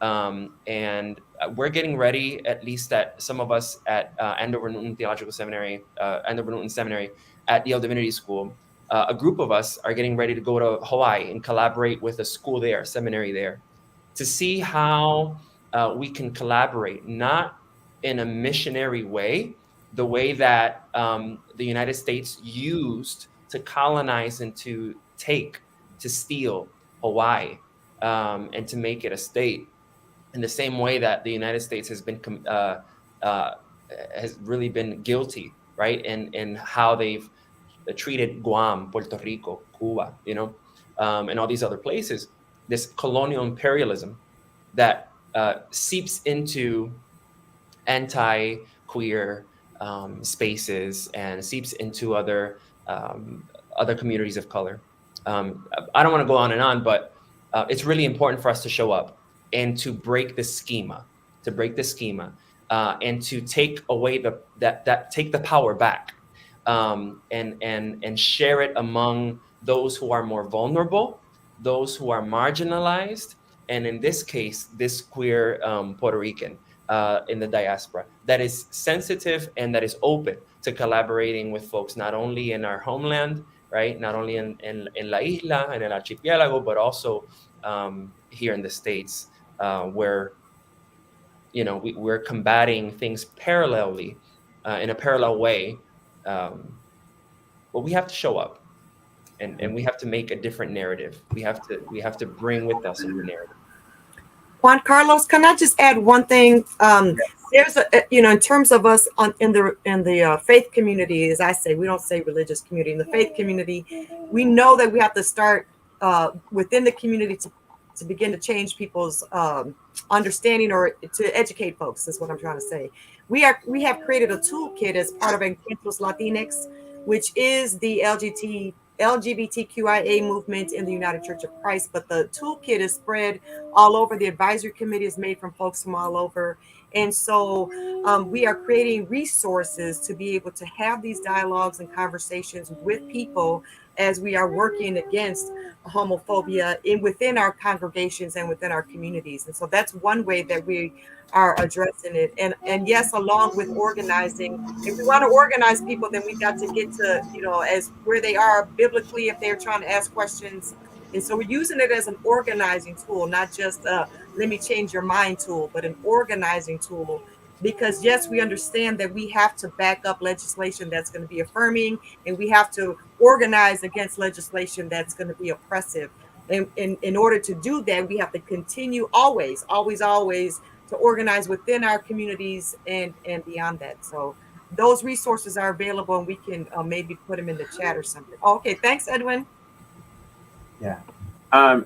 and we're getting ready, at least at some of us at Andover Newton Theological Seminary, Andover Newton Seminary at Yale Divinity School. A group of us are getting ready to go to Hawaii and collaborate with a school there, seminary there, to see how we can collaborate, not in a missionary way, the way that the United States used to colonize and to steal Hawaii and to make it a state, in the same way that the United States has been has really been guilty, right, in how they've treated Guam, Puerto Rico, Cuba, and all these other places. This colonial imperialism that seeps into anti-queer spaces and seeps into other communities of color. I don't want to go on and on, but it's really important for us to show up and to break the schema, and to take away take the power back, and share it among those who are more vulnerable, those who are marginalized, and in this case, this queer Puerto Rican in the diaspora that is sensitive and that is open to collaborating with folks not only in our homeland, right, not only in La Isla and El Archipiélago, but also here in the States, where we're combating things parallelly in a parallel way. But we have to show up, and we have to make a different narrative. We have to bring with us a new narrative. Juancarlos, can I just add one thing? There's in terms of us in the faith community, as I say, we don't say religious community. In the faith community, we know that we have to start within the community to begin to change people's understanding, or to educate folks. Is what I'm trying to say. We have created a toolkit as part of Encuentros Latinx, which is the LGBTQIA movement in the United Church of Christ, but the toolkit is spread all over. The advisory committee is made from folks from all over. And so we are creating resources to be able to have these dialogues and conversations with people as we are working against homophobia within our congregations and within our communities. And so that's one way that we are addressing it. And yes, along with organizing, if we want to organize people, then we got to get to, as where they are biblically, if they're trying to ask questions. And so we're using it as an organizing tool, not just let me change your mind tool, but an organizing tool. Because yes, we understand that we have to back up legislation that's going to be affirming, and we have to organize against legislation that's going to be oppressive. And in order to do that, we have to continue always to organize within our communities and beyond that. So those resources are available, and we can maybe put them in the chat or something. Okay, thanks, Edwin. Yeah.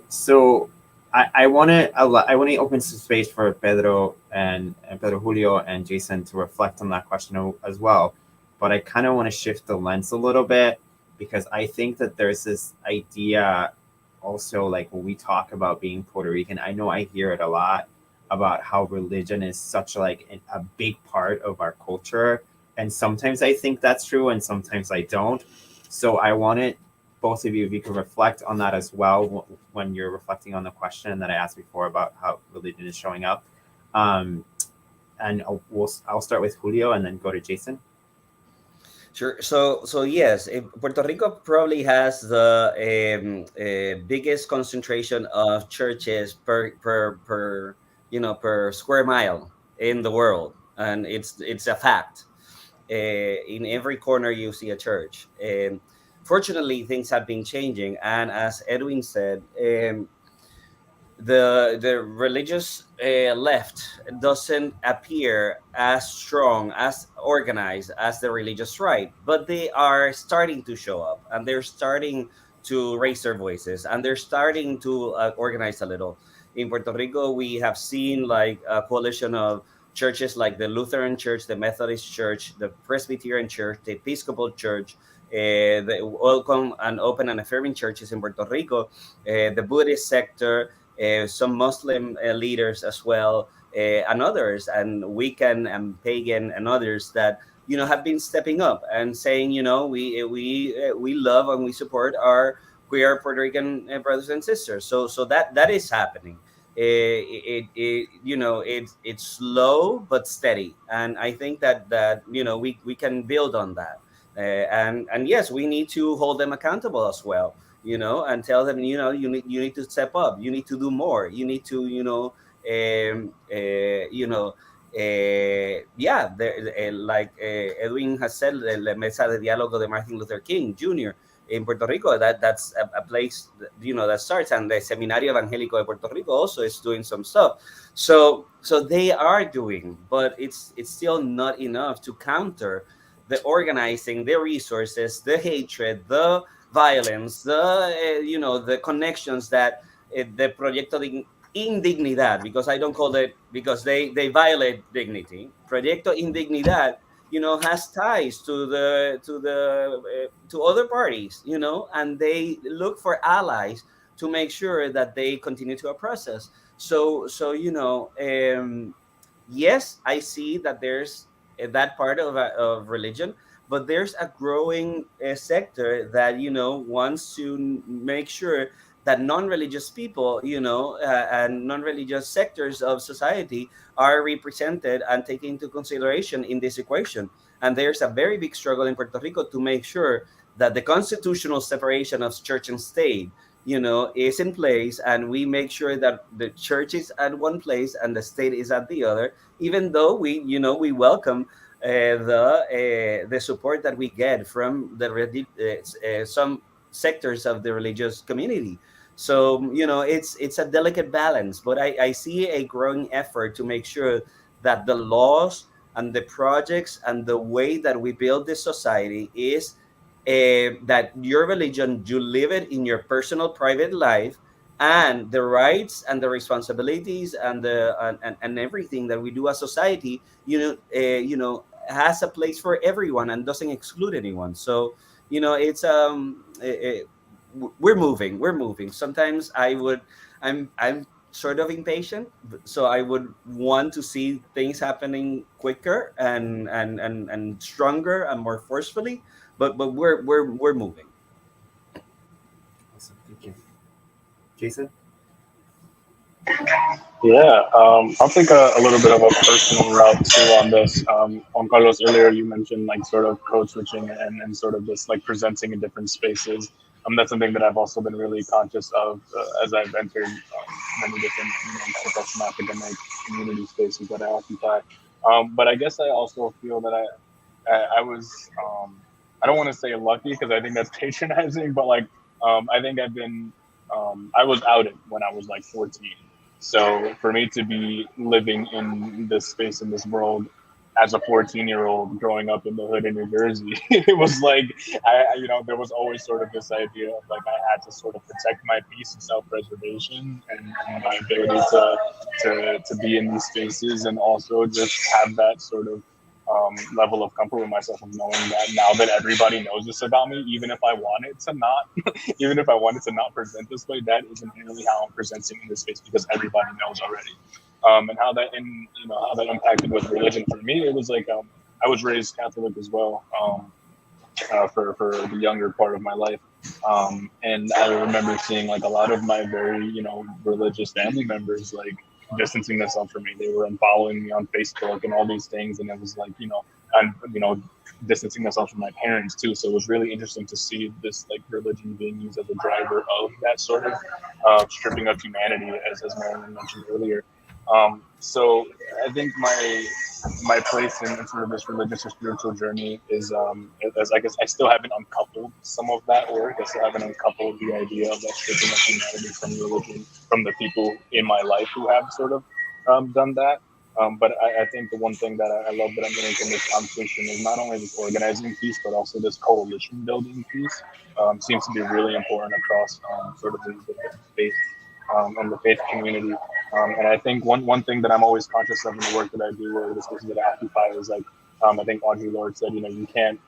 So I want to open some space for Pedro and Pedro Julio and Jason to reflect on that question as well. But I kind of want to shift the lens a little bit, because I think that there's this idea also, like when we talk about being Puerto Rican, I know I hear it a lot about how religion is such like a big part of our culture. And sometimes I think that's true, and sometimes I don't. So I wanted both of you, if you could reflect on that as well when you're reflecting on the question that I asked before about how religion is showing up. And I'll start with Julio and then go to Jason. Sure. So yes, Puerto Rico probably has the biggest concentration of churches per square mile in the world, and it's a fact. In every corner you see a church. Fortunately, things have been changing, and as Edwin said, the religious left doesn't appear as strong, as organized as the religious right, but they are starting to show up, and they're starting to raise their voices, and they're starting to organize a little. In Puerto Rico, we have seen like a coalition of churches like the Lutheran Church, the Methodist Church, the Presbyterian Church, the Episcopal Church, the welcome and open and affirming churches in Puerto Rico, the Buddhist sector, some Muslim leaders as well, and others, and Wiccan and pagan and others that have been stepping up and saying, we love and we support our queer Puerto Rican brothers and sisters. So that is happening. It's slow but steady, and I think that we can build on that. And yes, we need to hold them accountable as well, and tell them, you need to step up, you need to do more, you need to, like Edwin has said, La Mesa de Diálogo de Martin Luther King Jr. in Puerto Rico, that's a place that starts, and the Seminario Evangélico de Puerto Rico also is doing some stuff. So they are doing, but it's still not enough to counter the organizing, the resources, the hatred, the violence, the connections that the Proyecto de Indignidad, because I don't call it, because they violate dignity. Proyecto Indignidad, has ties to other parties, and they look for allies to make sure that they continue to oppress us. So yes, I see that there's that part of religion, but there's a growing sector that wants to make sure that non-religious people, and non-religious sectors of society are represented and taken into consideration in this equation. And there's a very big struggle in Puerto Rico to make sure that the constitutional separation of church and state, is in place, and we make sure that the church is at one place and the state is at the other, even though we welcome the support that we get from some sectors of the religious community. So it's a delicate balance, but I see a growing effort to make sure that the laws and the projects and the way that we build this society is that your religion, you live it in your personal private life, and the rights and the responsibilities and and everything that we do as society, has a place for everyone and doesn't exclude anyone. So it's we're moving. Sometimes I'm sort of impatient, so I would want to see things happening quicker and stronger and more forcefully, but we're moving. Awesome, thank you. Jason? Yeah, I'll take a little bit of a personal route too on this. Juancarlos, earlier you mentioned like sort of code switching and sort of just like presenting in different spaces. That's something that I've also been really conscious of as I've entered many different professional academic community spaces that I occupy. But I guess I also feel that I was, I don't want to say lucky because I think that's patronizing, but like I think I've been, I was outed when I was like 14. So for me to be living in this space, in this world, as a 14-year-old growing up in the hood in New Jersey, it was like, there was always sort of this idea of like, I had to sort of protect my peace and self-preservation and my ability to be in these spaces, and also just have that sort of level of comfort with myself of knowing that now that everybody knows this about me, even if I wanted to not present this way, that is inherently how I'm presenting in this space because everybody knows already. And how that impacted with religion for me, it was like I was raised Catholic as well for the younger part of my life, and I remember seeing like a lot of my very religious family members like distancing themselves from me. They were unfollowing me on Facebook and all these things, and it was like and distancing themselves from my parents too. So it was really interesting to see this like religion being used as a driver of that sort of stripping of humanity, as Marilyn mentioned earlier. So I think my place in sort of this religious or spiritual journey is, as I guess I still haven't uncoupled some of that work. I still haven't uncoupled the idea of that stripping of humanity from religion, from the people in my life who have sort of done that. But I think the one thing that I love that I'm getting from this conversation is not only this organizing piece, but also this coalition building piece seems to be really important across sort of the faith and the faith community. And I think one thing that I'm always conscious of in the work that I do, or the spaces that I occupy, is like, I think Audre Lorde said, you can't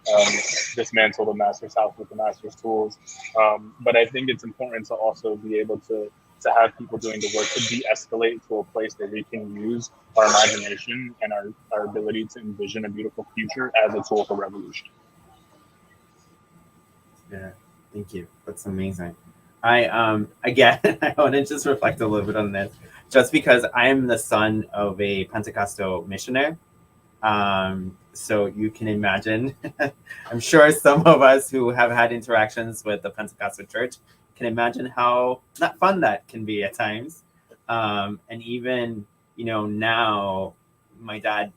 dismantle the master's house with the master's tools. But I think it's important to also be able to have people doing the work to de-escalate to a place where we can use our imagination and our ability to envision a beautiful future as a tool for revolution. Yeah, thank you. That's amazing. I again, I want to just reflect a little bit on this, just because I am the son of a Pentecostal missionary. So you can imagine, I'm sure some of us who have had interactions with the Pentecostal church can imagine how not fun that can be at times. And even, now my dad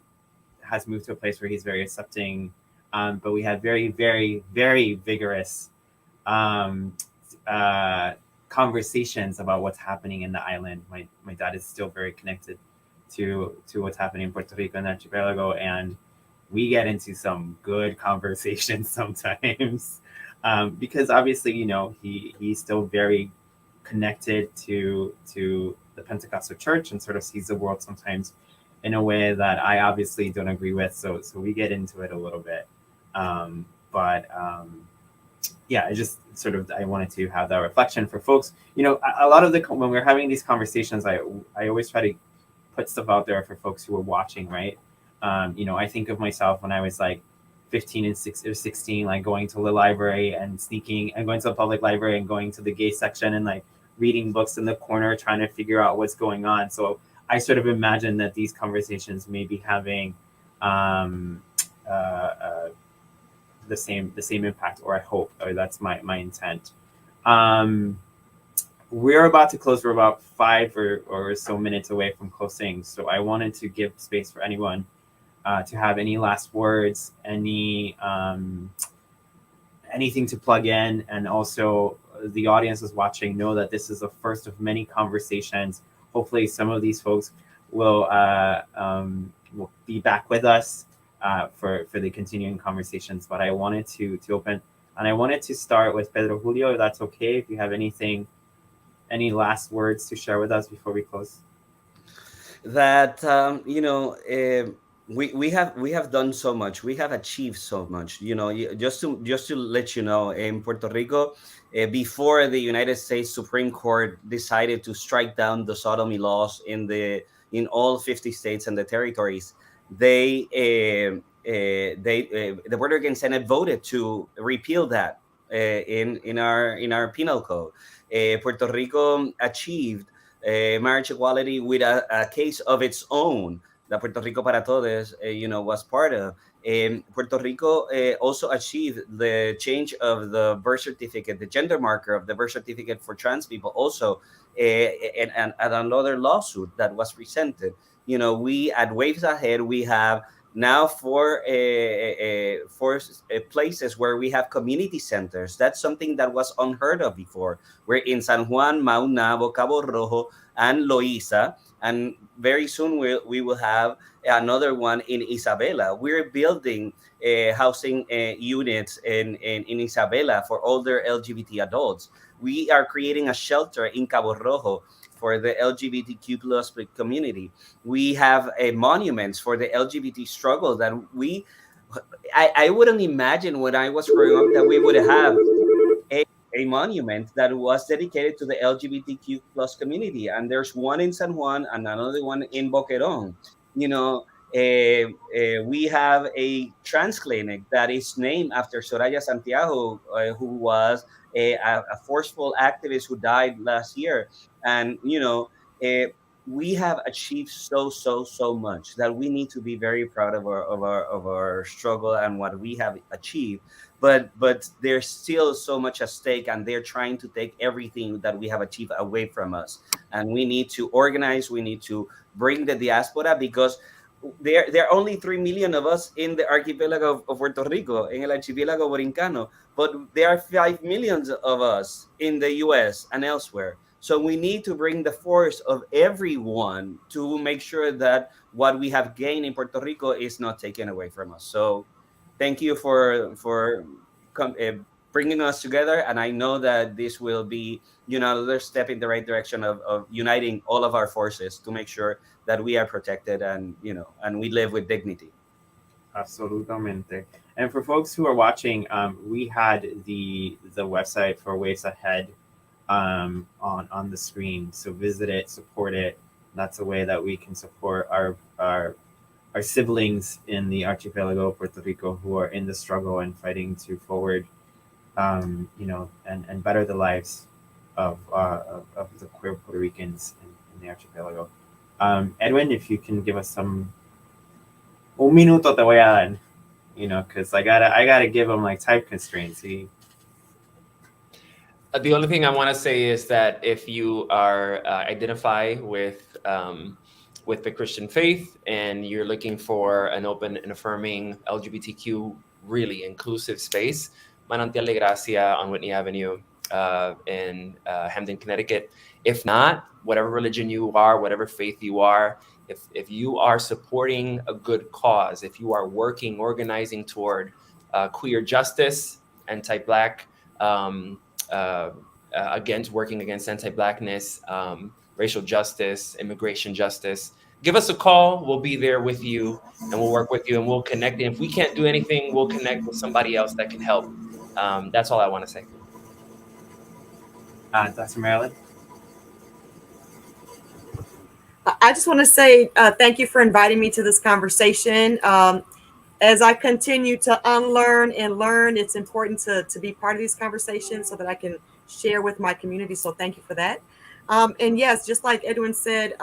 has moved to a place where he's very accepting, but we had very, very, very vigorous conversations about what's happening in the island. My dad is still very connected to what's happening in Puerto Rico and Archipelago, and we get into some good conversations sometimes, because obviously he's still very connected to the Pentecostal church and sort of sees the world sometimes in a way that I obviously don't agree with, so we get into it a little bit, but yeah, I wanted to have that reflection for folks. A lot of when we're having these conversations, I always try to put stuff out there for folks who are watching, right? I think of myself when I was like 15 and 16, like going to the library and sneaking and going to the public library and going to the gay section and like reading books in the corner, trying to figure out what's going on. So I sort of imagine that these conversations may be having the same impact, or I hope, or that's my intent. We're about to close. We're about 5 or so minutes away from closing. So I wanted to give space for anyone to have any last words, anything to plug in. And also the audience is watching, know that this is the first of many conversations. Hopefully some of these folks will be back with us for the continuing conversations. But I wanted to open, and I wanted to start with Pedro Julio, if that's okay, if you have any last words to share with us before we close. That we have done so much. We have achieved so much. Just to let you know, in Puerto Rico, before the United States Supreme Court decided to strike down the sodomy laws in all 50 states and the territories, the Puerto Rican Senate voted to repeal that in our penal code. Puerto Rico achieved marriage equality with a case of its own that Puerto Rico para Todos, was part of. Puerto Rico also achieved the change of the birth certificate, the gender marker of the birth certificate for trans people, also, and another lawsuit that was presented. We at Waves Ahead, we have now 4 places where we have community centers. That's something that was unheard of before. We're in San Juan, Maunabo, Cabo Rojo, and Loíza. And very soon we will have another one in Isabela. We're building housing units in Isabela for older LGBT adults. We are creating a shelter in Cabo Rojo for the LGBTQ plus community. We have monuments for the LGBT struggle that I wouldn't imagine when I was growing up that we would have a monument that was dedicated to the LGBTQ plus community. And there's one in San Juan and another one in Boquerón. We have a trans clinic that is named after Soraya Santiago, who was a forceful activist who died last year. And we have achieved so much that we need to be very proud of our struggle and what we have achieved. But there's still so much at stake, and they're trying to take everything that we have achieved away from us. And we need to organize. We need to bring the diaspora, because there are only 3 million of us in the archipelago of Puerto Rico, in el archipiélago borincano, but there are 5 million of us in the US and elsewhere. So we need to bring the force of everyone to make sure that what we have gained in Puerto Rico is not taken away from us. So thank you for bringing us together. And I know that this will be another step in the right direction of uniting all of our forces to make sure that we are protected and we live with dignity. Absolutamente. And for folks who are watching, we had the website for Waves Ahead on the screen. So visit it, support it. That's a way that we can support our siblings in the archipelago of Puerto Rico who are in the struggle and fighting to forward, and better the lives of the queer Puerto Ricans in the archipelago. Edwin, if you can give us un minuto te voy a dar, because I gotta give them like type constraints. The only thing I want to say is that if you are identify with the Christian faith and you're looking for an open and affirming LGBTQ really inclusive space, Manantial de Gracia on Whitney Avenue in Hamden, Connecticut. If not, whatever religion you are, whatever faith you are, if you are supporting a good cause, if you are organizing toward queer justice, anti-Black, working against anti-Blackness, racial justice, immigration justice, give us a call. We'll be there with you and we'll work with you and we'll connect. And if we can't do anything, we'll connect with somebody else that can help. That's all I want to say. Dr. Marilyn? I just want to say thank you for inviting me to this conversation. As I continue to unlearn and learn, it's important to be part of these conversations so that I can share with my community. So thank you for that. And yes, just like Edwin said,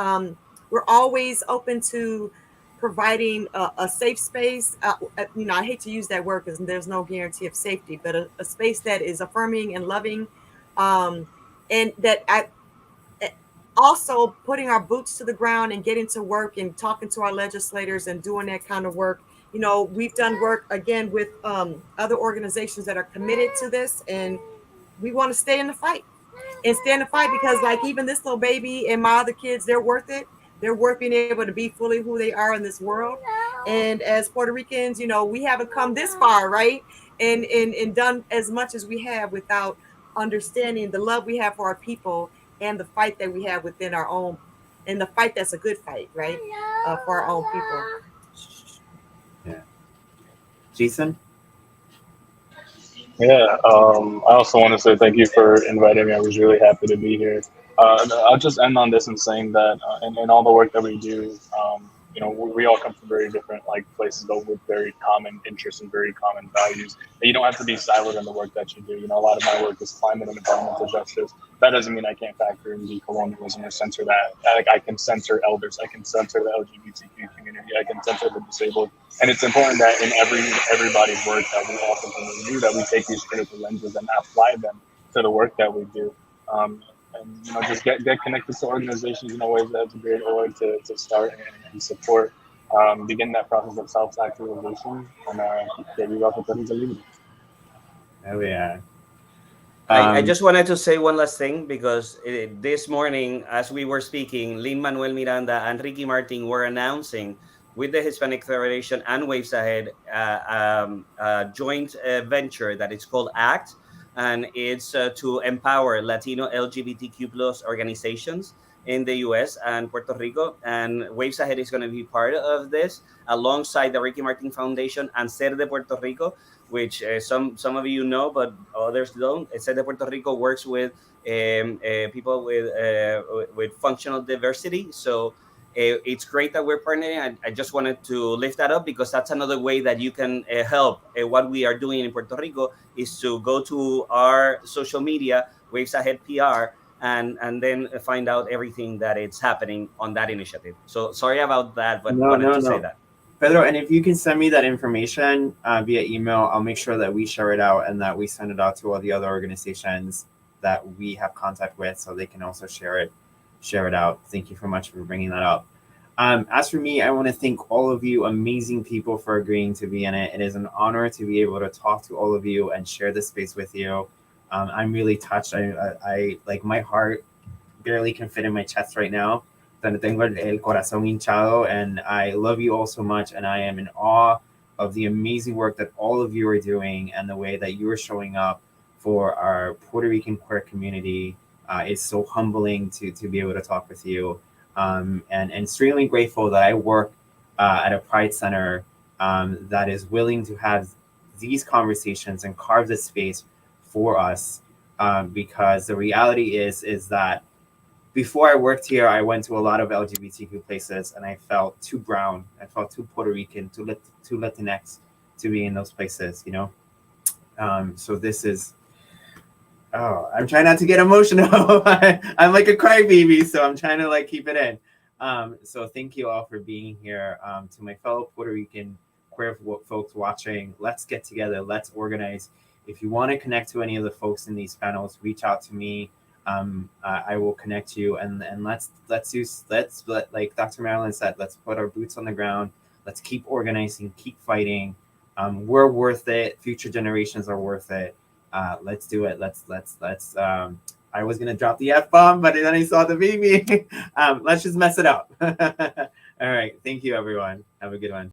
we're always open to providing a safe space. I hate to use that word because there's no guarantee of safety, but a space that is affirming and loving, and that also putting our boots to the ground and getting to work and talking to our legislators and doing that kind of work. We've done work again with other organizations that are committed to this, and we want to stay in the fight because like even this little baby and my other kids, they're worth it. They're worth being able to be fully who they are in this world. And as Puerto Ricans, we haven't come this far, right? And done as much as we have without understanding the love we have for our people and the fight that we have within our own, and the fight that's a good fight, right? For our own people. Yeah. Jason? Yeah, I also want to say thank you for inviting me. I was really happy to be here. I'll just end on this in saying that in all the work that we do, we all come from very different places, but with very common interests and very common values. And you don't have to be siloed in the work that you do. A lot of my work is climate and environmental justice. That doesn't mean I can't factor in decolonialism or censor that. I can censor elders. I can censor the LGBTQ community. I can censor the disabled. And it's important that in everybody's work that we all continue to do, that we take these critical lenses and apply them to the work that we do. And just get connected to organizations in ways that's a great way to start and support, begin that process of self-actualization and get you off of the Oh yeah. I just wanted to say one last thing because this morning, as we were speaking, Lin-Manuel Miranda and Ricky Martin were announcing with the Hispanic Federation and Waves Ahead a joint venture that is called ACT, and it's to empower Latino LGBTQ plus organizations in the US and Puerto Rico. And Waves Ahead is going to be part of this alongside the Ricky Martin Foundation and Ser de Puerto Rico, which some of you know, but others don't. Ser de Puerto Rico works with people with functional diversity. So it's great that we're partnering. I just wanted to lift that up because that's another way that you can help. What we are doing in Puerto Rico is to go to our social media, Waves Ahead PR, and then find out everything that it's happening on that initiative. So sorry about that, but wanted to say that. Pedro, and if you can send me that information via email, I'll make sure that we share it out and that we send it out to all the other organizations that we have contact with so they can also share it out. Thank you so much for bringing that up. As for me, I want to thank all of you amazing people for agreeing to be in it. It is an honor to be able to talk to all of you and share this space with you. I'm really touched. I like my heart barely can fit in my chest right now. Tengo el corazón hinchado, and I love you all so much, and I am in awe of the amazing work that all of you are doing and the way that you are showing up for our Puerto Rican queer community. It's so humbling to be able to talk with you, and extremely grateful that I work at a Pride Center that is willing to have these conversations and carve this space for us, because the reality is that before I worked here, I went to a lot of LGBTQ places, and I felt too brown. I felt too Puerto Rican, too Latinx to be in those places, So this is, I'm trying not to get emotional. I'm like a crybaby, so I'm trying to keep it in. So thank you all for being here. To my fellow Puerto Rican queer folks watching, let's get together, let's organize. If you want to connect to any of the folks in these panels, reach out to me. I will connect you, and let's like Dr. Marilyn said, let's put our boots on the ground. Let's keep organizing, keep fighting. We're worth it. Future generations are worth it. Let's do it. Let's I was gonna drop the F-bomb, but then I saw the baby. Let's just mess it up. All right. Thank you, everyone. Have a good one.